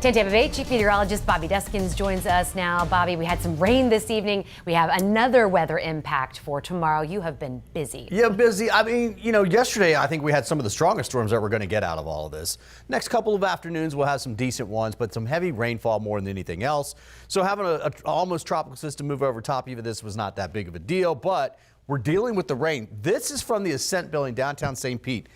Tampa Bay Chief Meteorologist Bobby Deskins joins us now. Bobby, we had some rain this evening. We have another weather impact for tomorrow. You have been busy. Yeah, busy. I mean, yesterday I think we had some of the strongest storms that we're going to get out of all of this. Next couple of afternoons we'll have some decent ones, but some heavy rainfall more than anything else. So having an almost tropical system move over top of this was not that big of a deal, but we're dealing with the rain. This is from the Ascent building downtown St. Pete.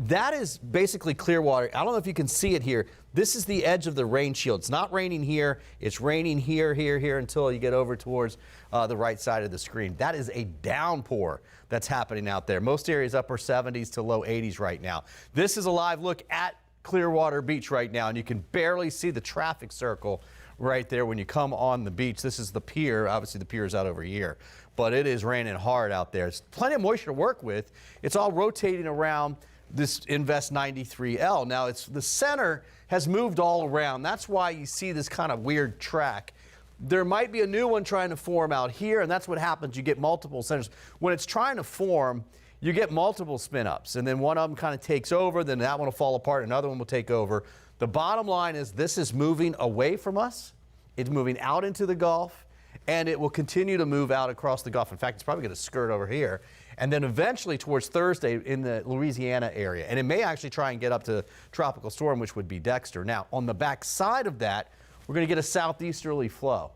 That is basically Clearwater. I don't know if you can see it here. This is the edge of the rain shield. It's not raining here. It's raining here, here, here until you get over towards the right side of the screen. That is a downpour that's happening out there. Most areas upper 70s to low 80s right now. This is a live look at Clearwater Beach right now, and you can barely see the traffic circle right there when you come on the beach. This is the pier. Obviously, the pier is out over here, but it is raining hard out there. It's plenty of moisture to work with. It's all rotating around this Invest 93L. Now the center has moved all around. That's why you see this kind of weird track. There might be a new one trying to form out here, and that's what happens. You get multiple centers. When it's trying to form, you get multiple spin ups, and then one of them kind of takes over, then that one will fall apart, another one will take over. The bottom line is this is moving away from us. It's moving out into the Gulf, and it will continue to move out across the Gulf. In fact, it's probably going to skirt over here, and then eventually towards Thursday in the Louisiana area. And it may actually try and get up to tropical storm, which would be Dexter. Now, on the back side of that, we're going to get a southeasterly flow.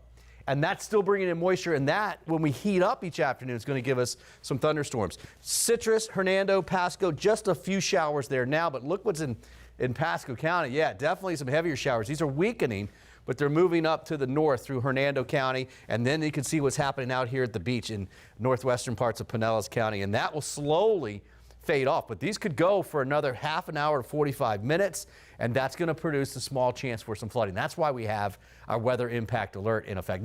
And that's still bringing in moisture, and that, when we heat up each afternoon, is going to give us some thunderstorms. Citrus, Hernando, Pasco, just a few showers there now, but look what's in Pasco County. Yeah, definitely some heavier showers. These are weakening, but they're moving up to the north through Hernando County, and then you can see what's happening out here at the beach in northwestern parts of Pinellas County, and that will slowly fade off. But these could go for another half an hour to 45 minutes, and that's going to produce a small chance for some flooding. That's why we have our weather impact alert in effect.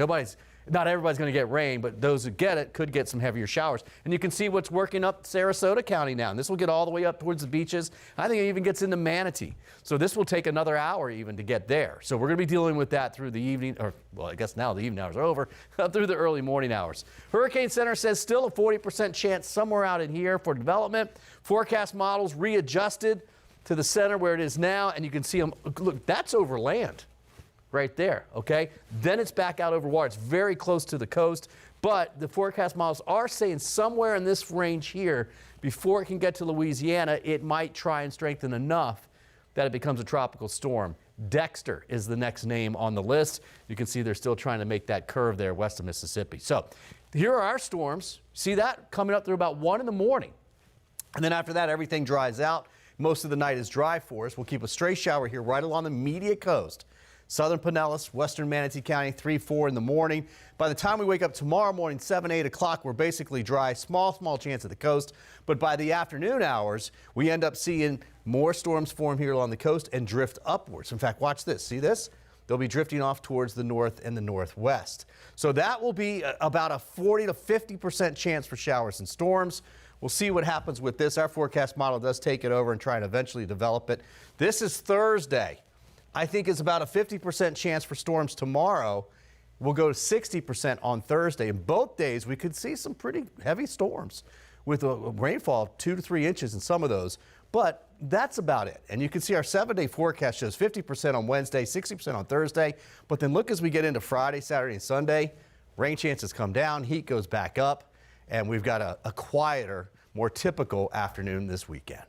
Not everybody's going to get rain, but those who get it could get some heavier showers. And you can see what's working up Sarasota County now. And this will get all the way up towards the beaches. I think it even gets into Manatee. So this will take another hour even to get there. So we're going to be dealing with that through the evening, or well, I guess now the evening hours are over, through the early morning hours. Hurricane Center says still a 40% chance somewhere out in here for development. Forecast models readjusted to the center where it is now, and you can see them. Look, that's over land right there, okay? Then it's back out over water. It's very close to the coast, but the forecast models are saying somewhere in this range here, before it can get to Louisiana, it might try and strengthen enough that it becomes a tropical storm. Dexter is the next name on the list. You can see they're still trying to make that curve there west of Mississippi. So here are our storms. See that coming up through about 1 in the morning. And then after that, everything dries out. Most of the night is dry for us. We'll keep a stray shower here right along the immediate coast. Southern Pinellas, western Manatee County, 3, 4 in the morning. By the time we wake up tomorrow morning, 7, 8 o'clock, we're basically dry. Small chance at the coast. But by the afternoon hours, we end up seeing more storms form here along the coast and drift upwards. In fact, watch this. See this? They'll be drifting off towards the north and the northwest. So that will be about a 40 to 50% chance for showers and storms. We'll see what happens with this. Our forecast model does take it over and try and eventually develop it. This is Thursday. I think it's about a 50% chance for storms tomorrow. We'll go to 60% on Thursday. In both days, we could see some pretty heavy storms with a rainfall of 2 to 3 inches in some of those. But that's about it. And you can see our 7-day forecast shows 50% on Wednesday, 60% on Thursday. But then look as we get into Friday, Saturday, and Sunday, rain chances come down, heat goes back up, and we've got a quieter, more typical afternoon this weekend.